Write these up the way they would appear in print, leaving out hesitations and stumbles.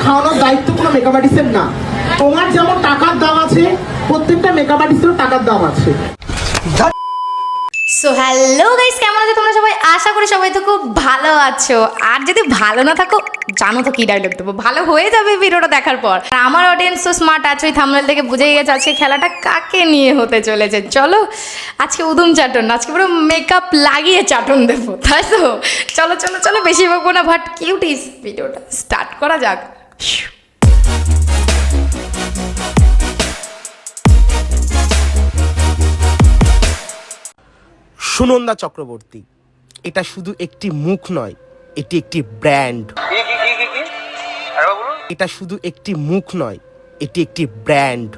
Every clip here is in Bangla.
খাওয়ানোর দায়িত্ব কোনো মেকআপ আর্টিস্টের না। তোমার যেমন টাকার দাম আছে, প্রত্যেকটা মেকআপ আর্টিস্টেরও টাকার দাম আছে। সো হ্যালো গাইস, কেমন আছো তোমরা সবাই? আশা করি সবাই তো খুব ভালো আছো। আর যদি ভালো না থাকো, জানো তো কি ডায়লগ দেবো, ভালো হয়ে যাবে ভিডিওটা দেখার পর। আর আমার অডিয়েন্স তো স্মার্ট আছে, ওই থাম্বনেল থেকে বুঝেই গেছে আজকে খেলাটা কাকে নিয়ে হতে চলেছে। চলো আজকে উদুম চাটন, আজকে পুরো মেকআপ লাগিয়ে চাটন দেবো, তাই তো? চলো চলো চলো, বেশি বকবো না, বাট কিউটিস ভিডিওটা স্টার্ট করা যাক। সুনন্দা চক্রবর্তী, এটা শুধু একটি মুখ নয়, এটি একটি ব্র্যান্ড। এটা শুধু একটি মুখ নয়, এটি একটি ব্র্যান্ড।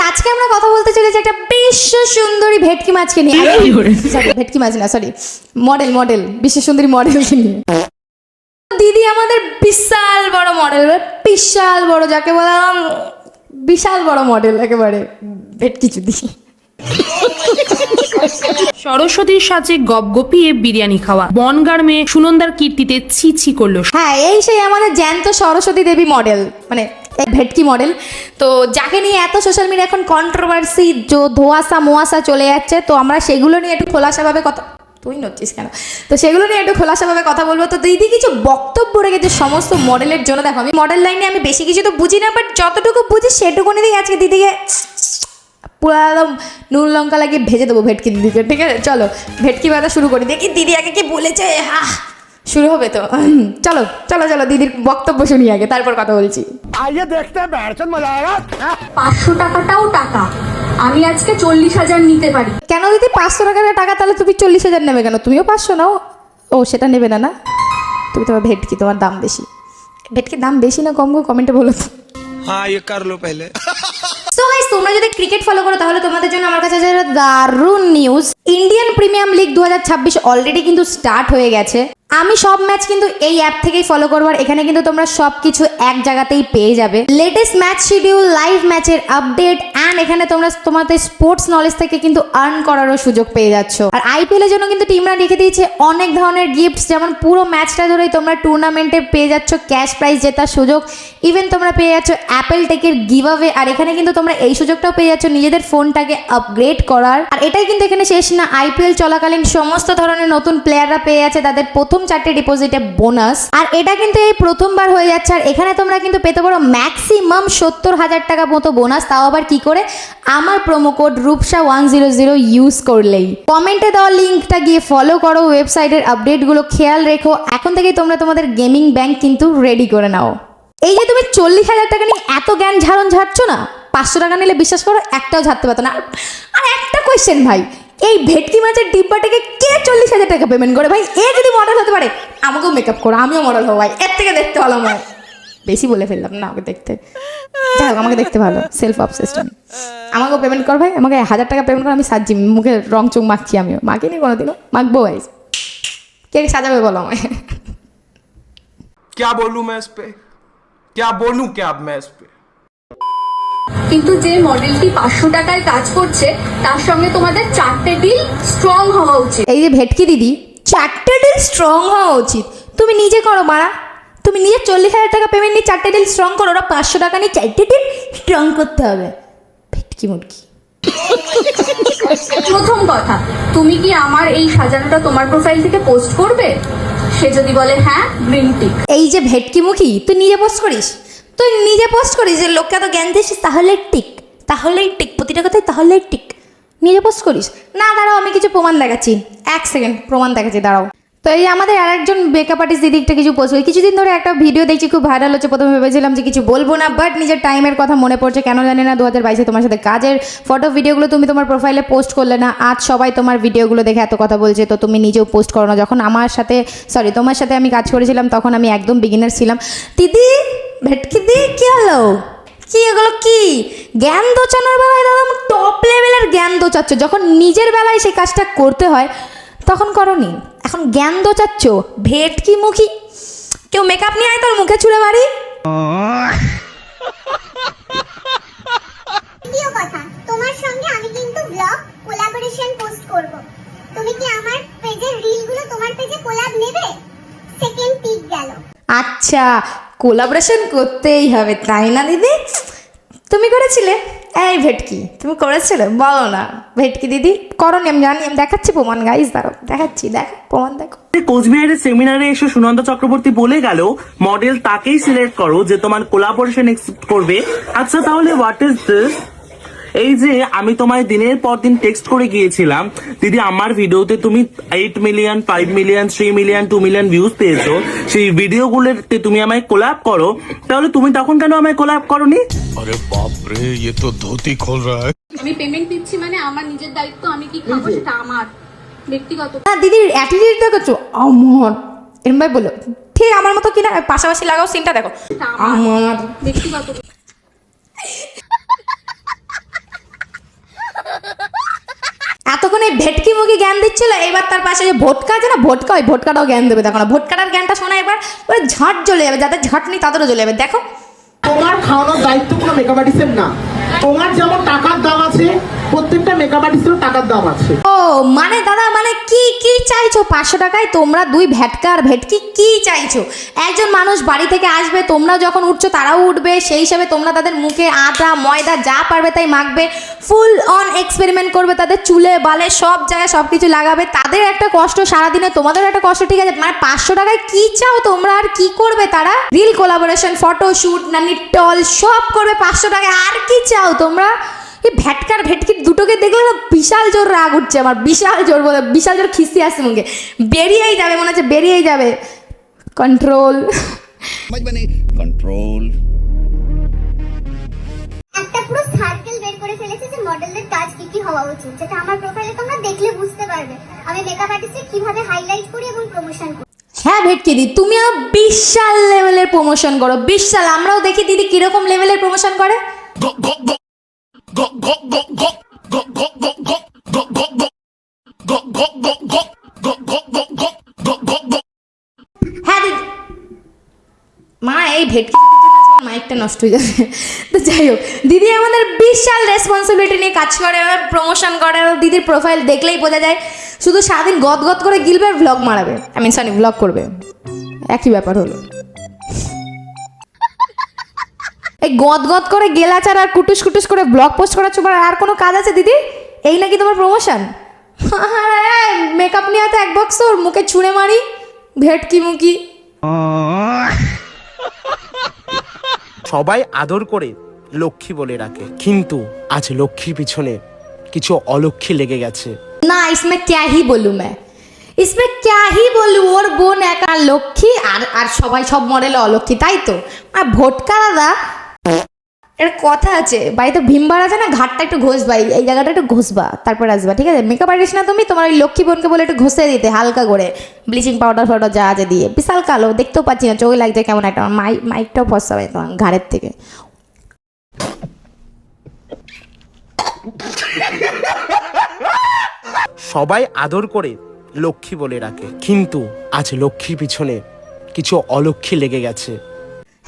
আজকে আমরা কথা বলতে চলেছি একটা বিশ্ব সুন্দরী ভেটকি মাছকে নিয়ে। সরি, ভেটকি মাছ না, সরি, মডেল বিশ্ব সুন্দরী মডেলকে নিয়ে। দিদি আমাদের বিশাল বড় মডেল, বিশাল বড়, যাকে বললাম বিশাল বড় মডেল, একেবারে ভেটকি চুদি। সরস্বতীর সাথে গপগপিয়ে বিরিয়ানি খাওয়া, বনগার মেয়ে সুনন্দার কীর্তিতে ছি ছি করলো। হ্যাঁ, এই সেই আমাদের জ্যান্ত সরস্বতী দেবী মডেল, মানে ভেটকি মডেল। তো যাকে নিয়ে এত সোশ্যাল মিডিয়া এখন কন্ট্রোভার্সি, ধোয়াশা মোয়াশা চলে যাচ্ছে, তো আমরা সেগুলো নিয়ে একটু খোলাসাভাবে কথা, তুই নড়ছিস কেন? তো সেগুলো নিয়ে একটু খোলাসাভাবে কথা বলবো। তো দিদি কিছু বক্তব্য রেখেছে সমস্ত মডেলের জন্য। দেখো, আমি মডেল লাইনে আমি বেশি কিছু তো বুঝি না, বাট যতটুকু বুঝি সেটুকু নিয়েই আজকে দিদিকে পুরো একদম নুন লঙ্কা লাগিয়ে ভেজে দেবো ভেটকি দিদিকে। ঠিক আছে, চলো ভেটকি বাঁধা শুরু করি, দেখি দিদি আগে কি বলেছে। শুরু হবে তো? চলো চলো চলো, দিদির বক্তব্য শুনি আগে, তারপর কথা বলছি। 500 টাকাটাও টাকা, আমি আজকে 40,000 নিতে পারি। কেন দিদি 500 টাকার টাকা? তাহলে তুমি 40,000 নেবে কেন? তুমিও 500 নাও। ও সেটা নেবে না? না, তুমি তোমার ভেটকি, তোমার দাম বেশি। ভেটকির দাম বেশি না কম গো? কমেন্টে বলো তো। হ্যাঁ, ये कर लो पहले। সো গাইস, তোমরা যদি ক্রিকেট ফলো করো তাহলে তোমাদের জন্য আমার কাছে আছে দারুণ news. Indian premium league 2026 already কিন্তু স্টার্ট হয়ে গেছে। আমি সব ম্যাচ কিন্তু এই অ্যাপ থেকেই ফলো করবো, আর এখানে কিন্তু তোমরা সবকিছু এক জায়গাতেই পেয়ে যাবে। লেটেস্ট ম্যাচ শিডিউল, লাইভ ম্যাচের আপডেট, অ্যান্ড এখানে তোমরা তোমাদের স্পোর্টস নলেজ থেকে কিন্তু আর্ন করারও সুযোগ পেয়ে যাচ্ছ। আর আইপিএল এর জন্য কিন্তু টিমরা রেখে দিয়েছে অনেক ধরনের গিফটস, যেমন পুরো ম্যাচটা ধরেই তোমরা টুর্নামেন্টে পেয়ে যাচ্ছ ক্যাশ প্রাইজ জেতার সুযোগ, ইভেন তোমরা পেয়ে যাচ্ছ অ্যাপেল টেকের গিভ অ্যাওয়ে। আর এখানে কিন্তু তোমরা এই সুযোগটাও পেয়ে যাচ্ছ নিজেদের ফোনটাকে আপগ্রেড করার। আর এটাই কিন্তু এখানে শেষ না, আইপিএল চলাকালীন সমস্ত ধরনের নতুন প্লেয়াররা পেয়ে যাচ্ছে তাদের প্রথম 4টে ডিপোজিটে বোনাস। আর এটা কিন্তু এই প্রথমবার হয়ে যাচ্ছে। আর এখানে তোমরা কিন্তু পেতে পারো ম্যাক্সিমাম 70,000 টাকা মতো বোনাস। তাও আবার কি করে? আমার প্রোমো কোড রূপসা100 ইউজ করলেই। কমেন্টে দেওয়া লিঙ্কটা গিয়ে ফলো করো, ওয়েবসাইটের আপডেটগুলো খেয়াল রেখো। এখন থেকেই তোমরা তোমাদের গেমিং ব্যাংক কিন্তু রেডি করে নাও। এই যে তুমি 40,000 টাকা নিয়ে এত জ্ঞান ঝাড়ছো না, 500 টাকা নিলে বিশ্বাস করো একটাও ঝাড়তে পারতো না। আর একটা কোয়েশ্চেন ভাই, এই ভেটকি মাছের ডিব্বাটাকে কে 40,000 টাকা পেমেন্ট করে? ভাই এ যদি মডেল হতে পারে, আমাকেও মেকআপ করো, আমিও মডেল হবো ভাই, এর থেকে দেখতে ভালো আমার। বেশি বলে ফেললাম না, আমাকে দেখতে, যাই হোক আমাকে দেখতে ভালো, সেলফ অবসেসড। আমাকেও পেমেন্ট কর ভাই, আমাকে 1000 টাকা পেমেন্ট কর, আমি সাজছি, মুখে রং চুং মাখছি, আমিও মাখিনি কোনোদিনও, মাখবো ভাই। কে সাজাবে বলো আমায়? क्या बोलूं मैं इस पे, क्या बोलूं क्या अब मैं इस पे। কিন্তু যে মডেলটি 500 টাকায় কাজ করছে, তার সঙ্গে তোমাদের 4টে ডিল স্ট্রং হওয়া উচিত। এই যে ভেটকি দিদি, 4টে ডিল স্ট্রং হওয়া উচিত। তুমি নিজে করো মারা, তুমি নিজে 40,000 টাকা পেমেন্ট নিয়ে 4টে ডিল স্ট্রং করো, ওরা 500 টাকা নিয়ে 4টে ডিল স্ট্রং করতে হবে। ভেটকি মুটকি। প্রথম কথা, তুমি কি আমার এই সাজানোটা তোমার প্রোফাইল থেকে পোস্ট করবে? সে যদি বলে হ্যাঁ, গ্রিন টিক। এই যে ভেটকি মুখী, তুই নিজে পোস্ট করিস, তুই নিজে পোস্ট করিস যে লোককে তো জ্ঞান দিস, তাহলেই টিক, তাহলেই টিক, প্রতিটা কথাই তাহলেই টিক। নিজে পোস্ট করিস না? দাঁড়াও, আমি কিছু প্রমাণ দেখাচ্ছি, 1 সেকেন্ড প্রমাণ দেখাচ্ছি, দাঁড়াও। তো এই আমাদের আরেকজন মেকআপ আর্টিস্ট দিদি একটা কিছু পোস্ট, কিছুদিন ধরে একটা ভিডিও দেখছি, খুব ভাইরাল হচ্ছে। প্রথমে ভেবেছিলাম যে কিছু বলবো না, বাট নিজের টাইমের কথা মনে পড়ছে, কেন জানি না। 2022-এ তোমার সাথে কাজের ফটো ভিডিওগুলো তুমি তোমার প্রোফাইলে পোস্ট করলে না, আজ সবাই তোমার ভিডিওগুলো দেখে এত কথা বলছে, তো তুমি নিজেও পোস্ট করো না। যখন আমার সাথে, সরি তোমার সাথে আমি কাজ করেছিলাম, তখন আমি একদম বিগিনার ছিলাম। দিদি ভেটকি দি, কি হলো? কি এগুলো? কি জ্ঞান দোচানোর বেলায় দাদা টপ লেভেলের জ্ঞান দোচাচ্ছ, যখন নিজের বেলায় সেই কাজটা করতে হয় তখন করনি, এখন জ্ঞান দোচাচ্ছ। ভেটকি মুখী, কেউ মেকআপ নিয়ে আয় তোর মুখে ছুঁড়ে মারি। দ্বিতীয় কথা, তোমার সঙ্গে আমি কিন্তু ব্লগ কোলাবোরেশন পোস্ট করব। তুমি কি আমার পেজের রিলগুলো তোমার পেজে কোলাব নেবে? সেকেন্ড পিক গেল। আচ্ছা, কোলাবোরেশন করতেই হবে তাই না দিদি? তুমি করেছিলে? এই ভেটকি তুমি করেছিলে? বলো না ভেটকি দিদি। করনি আমি জানি, আমি দেখাচ্ছি প্রমাণ, গাইস দাঁড়াও দেখাচ্ছি, দেখো প্রমাণ দেখো। কোচবিহারের সেমিনারে এসে সুনন্দা চক্রবর্তী বলে গেল মডেল তাকেই সিলেক্ট করো যে তোমার কোলাবোরেশন এক্সেপ্ট করবে। আচ্ছা তাহলে হোয়াট ইজ দিস? এই যে আমি তোমায় দিনের পর দিন টেক্সট করে গিয়েছিলাম, দিদি আমার ভিডিওতে তুমি 8 million, 5 million, 3 million, 2 million views পেয়েছো, সেই ভিডিওগুলোতে তুমি আমায় কোলাব করো, তাহলে তুমি তখন কেন আমায় কোলাব করোনি? अरे बाप रे, ये तो धोती खोल रहा है। আমি পেমেন্ট দিচ্ছি মানে আমার নিজের দায়িত্ব, আমি কি খাবো সেটা আমার ব্যক্তিগত। না দিদির অ্যাটিটিউড দেখেছো? আমার এরম ভাই বলো ঠিক আমার মতো কিনা, পাশাপাশি লাগাও সিনটা দেখো। আমার ব্যক্তিগত এতক্ষণ এই ভেটকি মুখে জ্ঞান দিচ্ছিল, এবার তার পাশে যে ভোটকা আছে না, ভোটকা, ওই ভোটকাটাও জ্ঞান দেবে। দেখো না ভোটকাটার জ্ঞানটা শোনা, এবার ওই ঝাঁট জ্বলে যাবে, যাদের ঝাঁট নেই তাদেরও জ্বলে যাবে। দেখো তোমার খাওয়ানোর দায়িত্ব কোনো মেকআপ আর্টিস্টের না। তোমার যেমন টাকার দাম আছে, প্রত্যেকটা মেকআপ আর্টিস্টেরও টাকার দাম আছে। ও মানে দাদা, মানে কি কি চাইছো 500 টাকায় তোমরা দুই ভেটকা আর ভেটকি কি চাইছো? একজন মানুষ বাড়ি থেকে আসবে, তোমরা যখন উঠছো তারাও উঠবে, সেই হিসাবে তোমরা তাদের মুখে আটা ময়দা যা পারবে তাই মাখবে, ফুল অন এক্সপেরিমেন্ট করবে, তাদের চুলে বালে সব জায়গায় সব কিছু লাগাবে। তাদের একটা কষ্ট সারাদিনে, তোমাদের একটা কষ্ট, ঠিক আছে? মানে 500 টাকায় কি চাও তোমরা? আর কি করবে তারা? রিল কোলাবোরেশন, ফটোশুট, নানি টল সব করবে 500 টাকায়। আর কি চাও তোমরা? এই ভ্যাটকার ভেটকির দুটোকে দেখলে না বিশাল জোর রাগ উঠছে আমার, বিশাল জোর বলে, বিশাল জোর খিস্তি আসছে মুখে, বেরিয়েই যাবে মনে হচ্ছে, বেরিয়েই যাবে। Control control. একটা পুরো সার্কেল বের করে ফেলেছে যে মডেলের কাজ কি কি হওয়া উচিত, যেটা আমার প্রোফাইলে তোমরা দেখলে বুঝতে পারবে আমি মেকআপ আর্টিস্টকে কিভাবে হাইলাইট করি এবং প্রমোশন করি। হ্যাঁ ভেটকি দিদি, তুমি আরো বিশাল লেভেলের প্রমোশন করো, বিশাল। আমরাও দেখি দিদি কিরকম লেভেলের প্রমোশন করে। হ্যাঁ দিদি, মা এই ভেটকি দিদির জন্য আজকে মাইকটা নষ্ট হয়ে যাবে। তো যাই হোক, দিদি আমাদের বিশাল রেসপন্সিবিলিটি নিয়ে কাজ করে, প্রমোশন করে। দিদির প্রোফাইল দেখলেই বোঝা যায় শুধু সারাদিন গদ গদ করে গিলবে আর ভ্লগ মারাবে, সরি ভ্লগ করবে, একই ব্যাপার হলো। এই গদ গদ করে গেলাচার আর কুটুস কুটুস করে ব্লগ পোস্ট করার তোমার আর কোনো কাজ আছে দিদি? এই নাকি তোমার প্রমোশন? মেকআপ নিয়ে তো এক বক্স ওর মুখে ছুঁড়ে মারি, ভেটকি মুখি। সবাই আদর করে লক্ষ্মী বলে রাখে, কিন্তু আজ লক্ষ্মীর পিছনে কিছু অলক্ষ্মী লেগে গেছে। না इसमें क्या ही बोलूं मैं, इसमें क्या ही बोलूं। ওর বোন একা লক্ষ্মী আর আর সবাই সব মডেলে অলক্ষ্মী, তাই তো? আর ভোটকা দাদা এর কথা আছে, বাড়িতে ভীমবার আছে না, ঘাটটা একটু ঘষবা, এই জায়গাটা একটু ঘষবা, তারপর আসবা, ঠিক আছে? মেকআপ আর্টিস্ট না তুমি, তোমার ওই লক্ষ্মী বোনকে বলে একটু ঘষে দিতে হালকা করে, ব্লিচিং পাউডার ফাউডার যা আছে দিয়ে। বিশাল কালো, দেখতেও পাচ্ছি না, চোখে লাগছে কেমন একটা, মাইকটাও ফসাবে তোমার ঘাড়ের থেকে। সবাই আদর করে লক্ষ্মী বলে রাখে, কিন্তু আজ লক্ষ্মীর পিছনে কিছু অলক্ষ্মী লেগে গেছে।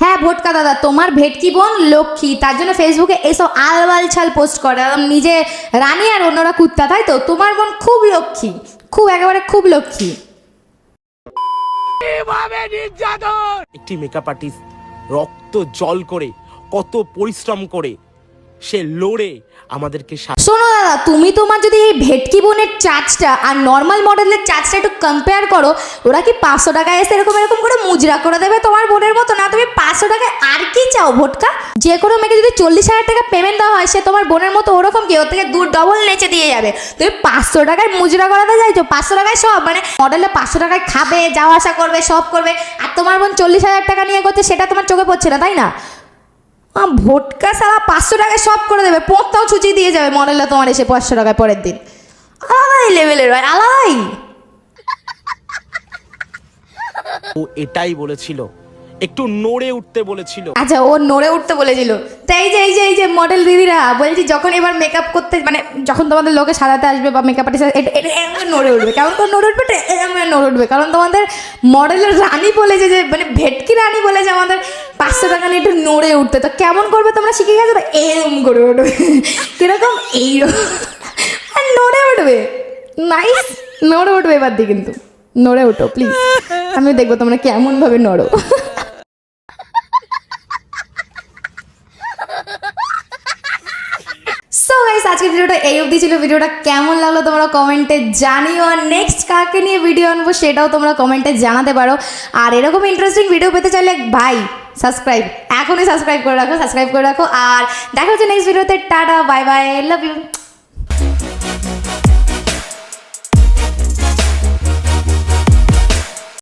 হ্যাঁ ভোটকা দাদা, তোমার ভেটকি বোন লক্ষ্মী, তার জন্য ফেসবুকে এসব আলবাল ছাল পোস্ট করে, নিজে রানী আর অন্যরা কুত্তা, তাই তো? তোমার বোন খুব লক্ষ্মী, খুব একেবারে খুব লক্ষ্মী। একটি মেকআপ আর্টিস্ট রক্ত জল করে, কত পরিশ্রম করে সে লড়ে আমাদেরকে শোনো দাদা, তুমি তোমার যদি এই ভেটকি বোনের চার্জটা আর নর্মাল মডেলের চার্জটা একটু কম্পেয়ার করো, ওরা কি 500 টাকায় এসে এরকম এরকম করে মুজরা করে দেবে তোমার বোনের মতো? না, তুমি 500 টাকায় আর কি চাও ভোটকা? যে কোনো মেয়েকে যদি 40,000 টাকা পেমেন্ট দেওয়া হয়, সে তোমার বোনের মতো ওরকম কি, ওর থেকে ডবল নেচে দিয়ে যাবে। তুমি 500 টাকায় মুজরা করাতে চাইছো? 500 টাকায় সব, মানে মডেলে 500 টাকায় খাবে, যাওয়া আসা করবে, সব করবে, আর তোমার বোন 40,000 টাকা নিয়ে করছে, সেটা তোমার চোখে পড়ছে না, তাই না? ভোটকা সারা 500 টাকায় সব করে দেবে, পোঁতটাও ছুচিয়ে দিয়ে যাবে মডেলটা তোমার এসে 500 টাকায় পরের দিন। আলাদাই লেভেলের ভাই, আলাদাই। ও এটাই বলেছিল, একটু নড়ে উঠতে বলেছিল। আচ্ছা, ও নড়ে উঠতে বলেছিল। তো এই যে মডেল দিদিরা বলছি, যখন এবার মেকআপ করতে, মানে যখন তোমাদের লোকে সাজাতে আসবে বা মেকআপ আর্টিস্ট, এটা এমন নড়ে উঠবে, কেমন করে নড়ে উঠবে, এমন নড়ে উঠবে, কারণ তোমাদের মডেলের রানী বলেছে, যে মানে ভেটকি রানী বলেছে আমাদের 500 টাকা নিয়ে একটু নড়ে উঠতে। তো কেমন করবে তোমরা শিখে গেছো তো, এরম করে উঠবে, কিরকম এইরকম, আর নড়ে উঠবে, নাইস নড়ে উঠবে এবার দিয়ে, কিন্তু নড়ে ওঠো প্লিজ, আমি দেখবো তোমরা কেমন ভাবে নড়ো। সো গাইস, আজকের ভিডিওটা এই অবধি ছিল। ভিডিওটা কেমন লাগলো তোমরা কমেন্টে জানিও, আর নেক্সট কাকে নিয়ে ভিডিও আনবো সেটাও তোমরা কমেন্টে জানাতে পারো। আর এরকম ইন্টারেস্টিং ভিডিও পেতে চাইলে ভাই এখনই সাবস্ক্রাইব করে রাখো। আর দেখা হচ্ছে নেক্সট ভিডিওতে। Tata, bye bye, love you.